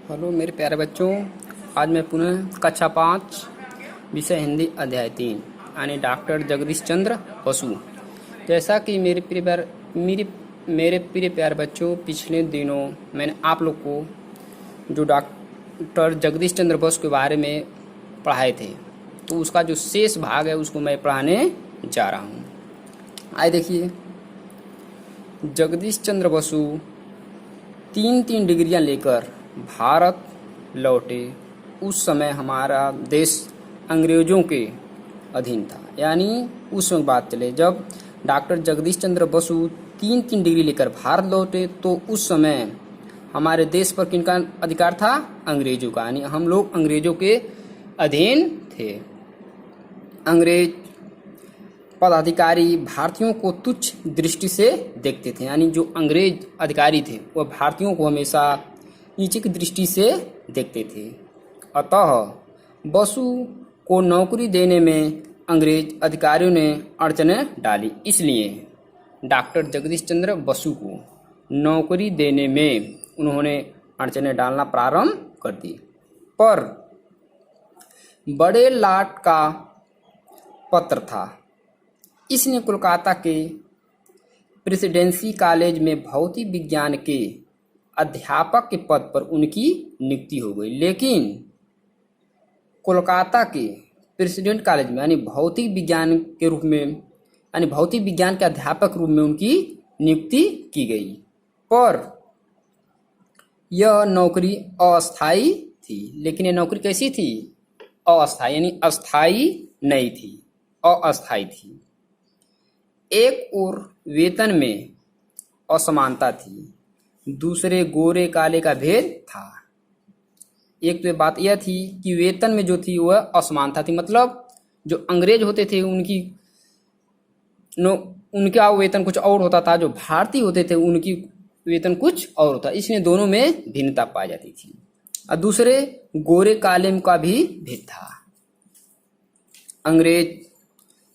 Hello मेरे प्यारे बच्चों, आज मैं पुनः कक्षा 5 विषय हिंदी अध्याय 3 यानी डॉक्टर जगदीश चंद्र बसु। जैसा कि मेरे प्रिय प्यारे बच्चों, पिछले दिनों मैंने आप लोग को जो डॉक्टर जगदीश चंद्र बसु के बारे में पढ़ाए थे, तो उसका जो शेष भाग है उसको मैं पढ़ाने जा रहा हूँ। आइए देखिए, जगदीश चंद्र बसु 3 डिग्रियां लेकर भारत लौटे। उस समय हमारा देश अंग्रेजों के अधीन था। यानी उस समय बात चले जब डॉक्टर जगदीश चंद्र बसु 3 डिग्री लेकर भारत लौटे, तो उस समय हमारे देश पर किनका अधिकार था? अंग्रेजों का। यानी हम लोग अंग्रेजों के अधीन थे। अंग्रेज पदाधिकारी भारतीयों को तुच्छ दृष्टि से देखते थे। यानी जो अंग्रेज अधिकारी थे वह भारतीयों को हमेशा नीचे की दृष्टि से देखते थे। अतः बसु को नौकरी देने में अंग्रेज अधिकारियों ने अड़चनें डाली। इसलिए डॉक्टर जगदीश चंद्र बसु को नौकरी देने में उन्होंने अड़चनें डालना प्रारंभ कर दी। पर बड़े लाट का पत्र था। इसने कोलकाता के प्रेसिडेंसी कॉलेज में भौतिक विज्ञान के अध्यापक के पद पर उनकी नियुक्ति हो गई। लेकिन कोलकाता के प्रेसिडेंट कॉलेज में यानी भौतिक विज्ञान के रूप में यानी भौतिक विज्ञान के अध्यापक रूप में उनकी नियुक्ति की गई। पर यह नौकरी अस्थायी थी। लेकिन यह नौकरी कैसी थी? अस्थायी, यानी अस्थायी नहीं थी, अस्थायी थी। एक और वेतन में असमानता थी, दूसरे गोरे काले का भेद था। एक तो बात यह थी कि वेतन में जो थी वह असमानता थी। मतलब जो अंग्रेज होते थे उनका वेतन कुछ और होता था, जो भारतीय होते थे उनकी वेतन कुछ और होता। इसलिए दोनों में भिन्नता पाई जाती थी। और दूसरे गोरे काले का भी भेद था। अंग्रेज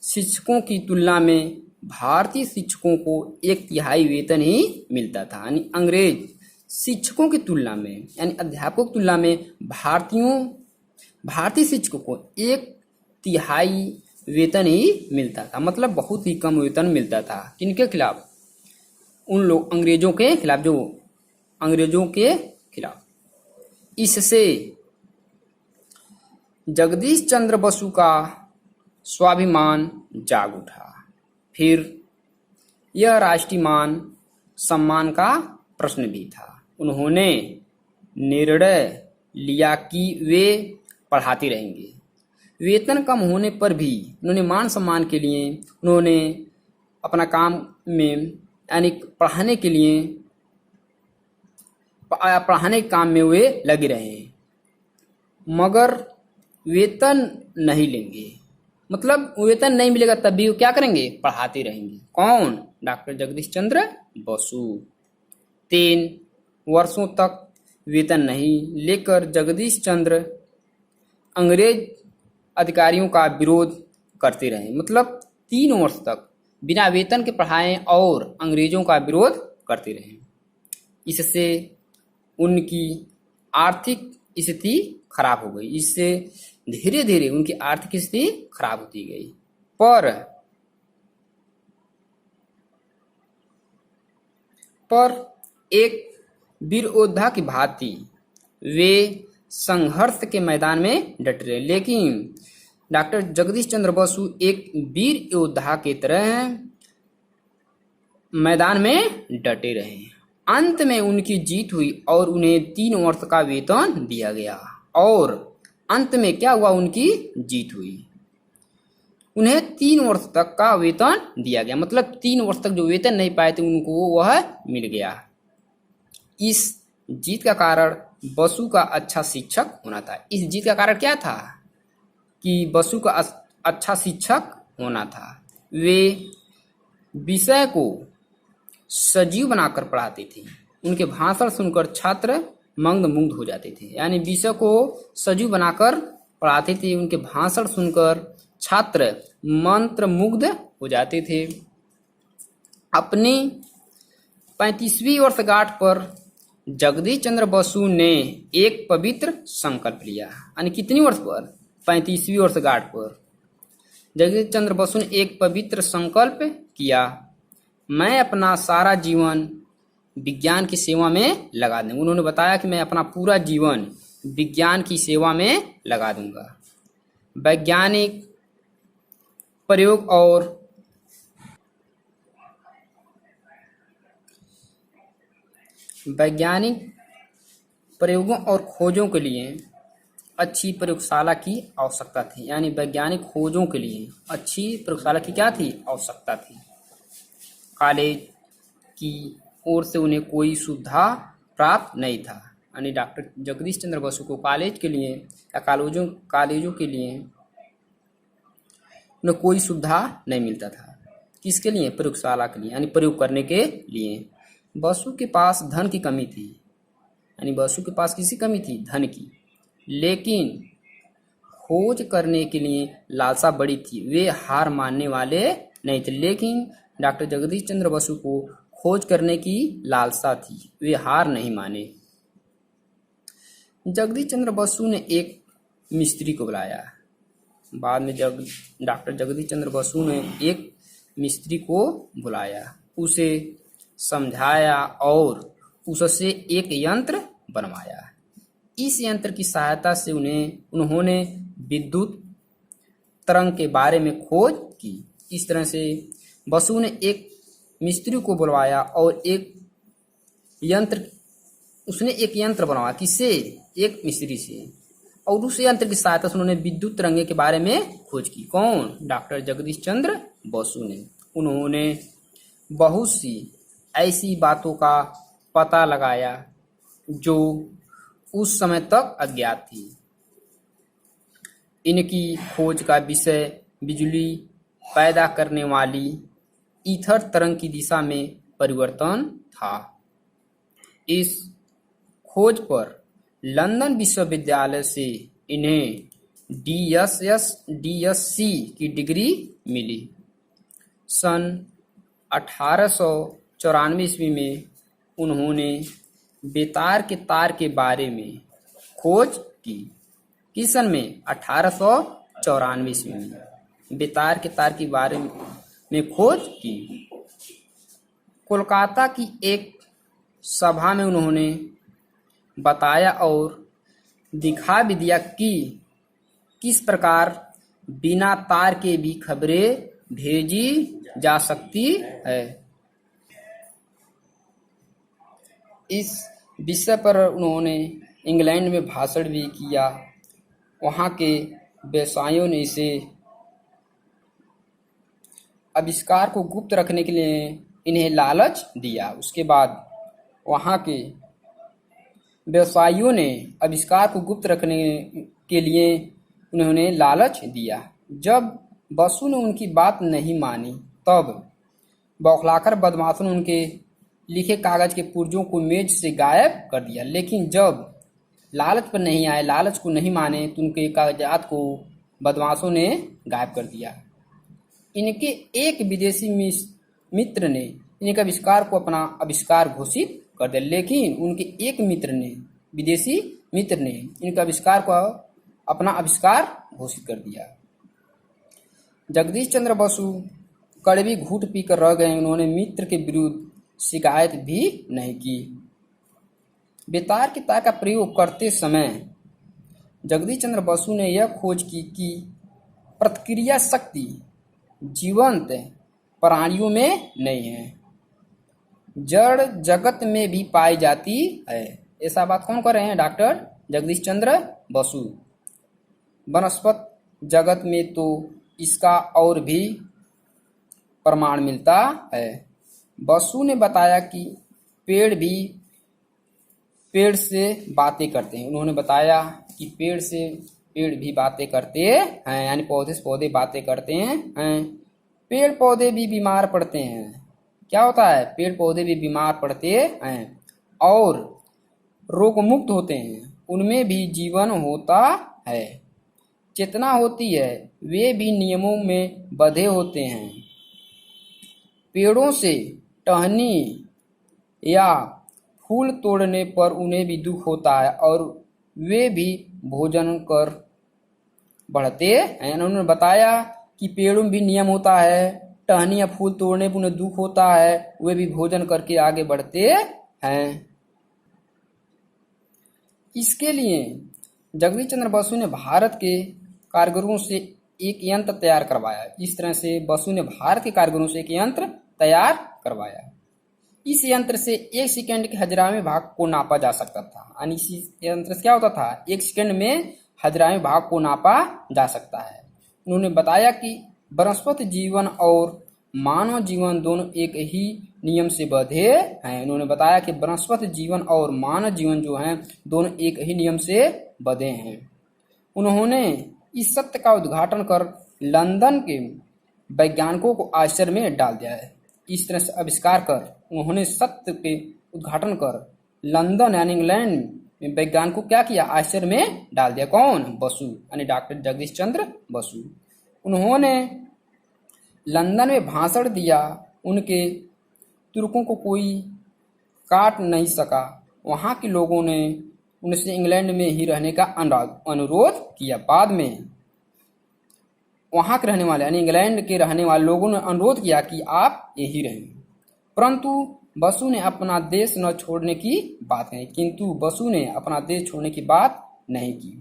शिक्षकों की तुलना में भारतीय शिक्षकों को 1/3 वेतन ही मिलता था। यानी अंग्रेज शिक्षकों की तुलना में यानी अध्यापकों की तुलना में भारतीय शिक्षकों को 1/3 वेतन ही मिलता था। मतलब बहुत ही कम वेतन मिलता था। किनके खिलाफ? उन लोग अंग्रेजों के खिलाफ, जो अंग्रेजों के खिलाफ। इससे जगदीश चंद्र बसु का स्वाभिमान जाग उठा। फिर यह राष्ट्रीय मान सम्मान का प्रश्न भी था। उन्होंने निर्णय लिया कि वे पढ़ाते रहेंगे। वेतन कम होने पर भी उन्होंने मान सम्मान के लिए उन्होंने अपना काम में यानी पढ़ाने के काम में वे लगे रहे। मगर वेतन नहीं लेंगे। मतलब वेतन नहीं मिलेगा तब भी वो क्या करेंगे? पढ़ाते रहेंगे। कौन? डॉक्टर जगदीश चंद्र बसु। 3 वर्षों तक वेतन नहीं लेकर जगदीश चंद्र अंग्रेज अधिकारियों का विरोध करते रहे। मतलब 3 वर्ष तक बिना वेतन के पढ़ाएं और अंग्रेजों का विरोध करते रहे। इससे उनकी आर्थिक स्थिति खराब हो गई। इससे धीरे धीरे उनकी आर्थिक स्थिति खराब होती गई। पर एक वीर योद्धा की भांति वे संघर्ष के मैदान में डटे रहे। लेकिन डॉक्टर जगदीश चंद्र बसु एक वीर योद्धा की तरह मैदान में डटे रहे। अंत में उनकी जीत हुई और उन्हें 3 वर्ष का वेतन दिया गया। और अंत में क्या हुआ? उनकी जीत हुई। उन्हें 3 वर्ष तक का वेतन दिया गया। मतलब 3 वर्ष तक जो वेतन नहीं पाए थे उनको वह मिल गया। इस जीत का कारण बसु का अच्छा शिक्षक होना था। इस जीत का कारण क्या था? कि बसु का अच्छा शिक्षक होना था। वे विषय को सजीव बनाकर पढ़ाते थे। उनके भाषण सुनकर छात्र मंद हो जाते थे। यानी विषय को सजीव बनाकर पढ़ाते थे। उनके भाषण सुनकर छात्र मंत्र मुग्ध हो जाते थे। अपनी 35वीं वर्षगांठ पर जगदीश चंद्र बसु ने एक पवित्र संकल्प लिया, यानी कितनी वर्ष पर? 35वीं वर्षगांठ पर जगदीश चंद्र बसु ने एक पवित्र संकल्प किया, मैं अपना सारा जीवन विज्ञान की सेवा में लगा दूंगा। उन्होंने बताया कि मैं अपना पूरा जीवन विज्ञान की सेवा में लगा दूंगा। वैज्ञानिक प्रयोग और वैज्ञानिक प्रयोगों और खोजों के लिए अच्छी प्रयोगशाला की आवश्यकता थी, यानी वैज्ञानिक खोजों के लिए अच्छी प्रयोगशाला की क्या थी? आवश्यकता थी। कॉलेज की ओर से उन्हें कोई सुविधा प्राप्त नहीं था, यानी डॉक्टर जगदीश चंद्र बसु को कॉलेज के लिए या कॉलेजों के लिए उन्हें कोई सुविधा नहीं मिलता था। किसके लिए? प्रयोगशाला के लिए, यानी प्रयोग करने के लिए। बसु के पास धन की कमी थी, यानी बसु के पास किसी कमी थी? धन की। लेकिन खोज करने के लिए लालसा बड़ी थी, वे हार मानने वाले नहीं थे। लेकिन डॉक्टर जगदीश चंद्र बसु को खोज करने की लालसा थी, वे हार नहीं माने। जगदीश चंद्र बसु ने एक मिस्त्री को बुलाया। बाद में डॉक्टर जगदीश चंद्र बसु ने एक मिस्त्री को बुलाया, उसे समझाया और उससे एक यंत्र बनवाया। इस यंत्र की सहायता से उन्होंने विद्युत तरंग के बारे में खोज की। इस तरह से बसु ने एक मिस्त्री को बुलवाया और उसने एक यंत्र बनवाया। किससे? एक मिस्त्री से। और उस यंत्र की सहायता से उन्होंने विद्युत तरंगे के बारे में खोज की। कौन? डॉक्टर जगदीश चंद्र बसु ने। उन्होंने बहुत सी ऐसी बातों का पता लगाया जो उस समय तक अज्ञात थी। इनकी खोज का विषय बिजली पैदा करने वाली ईथर तरंग की दिशा में परिवर्तन था। इस खोज पर लंदन विश्वविद्यालय से इन्हें DSc की डिग्री मिली। सन 1894 ईस्वी में उन्होंने बेतार के तार के बारे में खोज की। किस सन में? 1894 ईस्वी में बेतार के तार के बारे में खोज की। कोलकाता की एक सभा में उन्होंने बताया और दिखा भी दिया कि किस प्रकार बिना तार के भी खबरें भेजी जा सकती है। इस विषय पर उन्होंने इंग्लैंड में भाषण भी किया। वहाँ के व्यवसायियों ने इसे आविष्कार को गुप्त रखने के लिए इन्हें लालच दिया। उसके बाद वहाँ के व्यवसायियों ने आविष्कार को गुप्त रखने के लिए उन्होंने लालच दिया। जब बसु ने उनकी बात नहीं मानी तब बौखलाकर बदमाशों ने उनके लिखे कागज के पुर्जों को मेज से गायब कर दिया। लेकिन जब लालच पर नहीं आए, लालच को नहीं माने, तो उनके कागजात को बदमाशों ने गायब कर दिया। इनके एक विदेशी मित्र ने इनके आविष्कार को अपना आविष्कार घोषित कर दिया। लेकिन उनके एक विदेशी मित्र ने इनके आविष्कार को अपना आविष्कार घोषित कर दिया। जगदीश चंद्र बसु कड़वी घूंट पीकर रह गए। उन्होंने मित्र के विरुद्ध शिकायत भी नहीं की। बेतार के तार का प्रयोग करते समय जगदीश चंद्र बसु ने यह खोज की कि प्रतिक्रिया शक्ति जीवंत प्राणियों में नहीं है, जड़ जगत में भी पाई जाती है। ऐसा बात कौन कर रहे हैं? डॉक्टर जगदीश चंद्र बसु। वनस्पति जगत में तो इसका और भी प्रमाण मिलता है। बसु ने बताया कि पेड़ से बातें करते हैं। उन्होंने बताया कि पेड़ भी बातें करते हैं, यानी पौधे से पौधे बातें करते हैं। पेड़ पौधे भी बीमार पड़ते हैं। क्या होता है? पेड़ पौधे भी बीमार पड़ते हैं और रोग मुक्त होते हैं। उनमें भी जीवन होता है, चेतना होती है, वे भी नियमों में बंधे होते हैं। पेड़ों से टहनी या फूल तोड़ने पर उन्हें भी दुख होता है और वे भी भोजन कर बढ़ते हैं। उन्होंने बताया कि पेड़ों में भी नियम होता है, टहनी या फूल तोड़ने पर उन्हें दुख होता है, वे भी भोजन करके आगे बढ़ते हैं। इसके लिए जगदीश चंद्र बसु ने भारत के कारीगरों से एक यंत्र तैयार करवाया। इस तरह से बसु ने भारत के कारीगरों से एक यंत्र तैयार करवाया। इस यंत्र से 1 सेकंड के 1000वें भाग को नापा जा सकता था। यानी इस यंत्र से क्या होता था, 1 सेकंड में 1000वें भाग को नापा जा सकता है। उन्होंने बताया कि वनस्पति जीवन और मानव जीवन दोनों एक ही नियम से बंधे हैं। उन्होंने बताया कि वनस्पति जीवन और मानव जीवन जो हैं दोनों एक ही नियम से बंधे हैं। उन्होंने इस सत्य का उद्घाटन कर लंदन के वैज्ञानिकों को आश्चर्य में डाल दिया है। इस तरह से आविष्कार कर उन्होंने सत्य के उद्घाटन कर लंदन यानी इंग्लैंड में वैज्ञानिकों क्या किया, आश्चर्य में डाल दिया। कौन? बसु यानी डॉक्टर जगदीश चंद्र बसु। उन्होंने लंदन में भाषण दिया। उनके तुर्कों को कोई काट नहीं सका। वहां के लोगों ने उनसे इंग्लैंड में ही रहने का अनुरोध किया। बाद में वहां के रहने वाले यानी इंग्लैंड के रहने वाले लोगों ने अनुरोध किया कि आप यही रहें, परंतु बसु ने अपना देश न छोड़ने की बात कही। किंतु बसु ने अपना देश छोड़ने की बात नहीं की।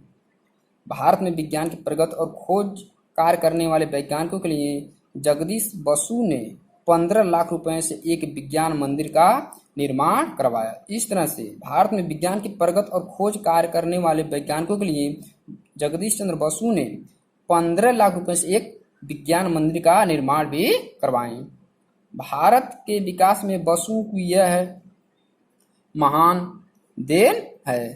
भारत में विज्ञान की प्रगति और खोज कार्य करने वाले वैज्ञानिकों के लिए जगदीश बसु ने 15 लाख रुपए से एक विज्ञान मंदिर का निर्माण करवाया। इस तरह से भारत में विज्ञान की प्रगति और खोज कार्य करने वाले वैज्ञानिकों के लिए जगदीश चंद्र बसु ने 15 लाख रुपए से एक विज्ञान मंदिर का निर्माण भी करवाए। भारत के विकास में बसु की यह महान देन है।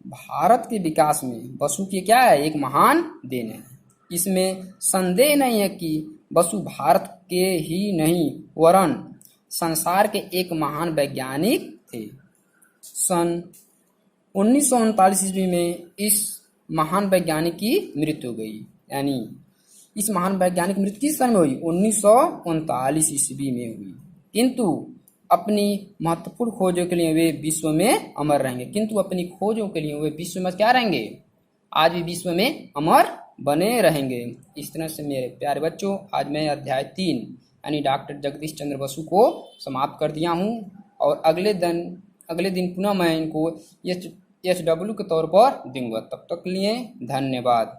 भारत के विकास में बसु की क्या है, एक महान देन है। इसमें संदेह नहीं है कि बसु भारत के ही नहीं वरन संसार के एक महान वैज्ञानिक थे। सन 1939 ईस्वी में इस महान वैज्ञानिक की मृत्यु हो गई। यानी इस महान वैज्ञानिक की मृत्यु किस सन में हुई? 1939 ईस्वी में हुई। किंतु अपनी महत्वपूर्ण खोजों के लिए वे विश्व में अमर रहेंगे। किंतु अपनी खोजों के लिए वे विश्व में क्या रहेंगे? आज भी विश्व में अमर बने रहेंगे। इस तरह से मेरे प्यारे बच्चों, आज मैं अध्याय 3 यानी डॉक्टर जगदीश चंद्र बसु को समाप्त कर दिया हूँ और अगले दिन पुनः मैं इनको HW के तौर पर दूंगा। तब तक के लिए धन्यवाद।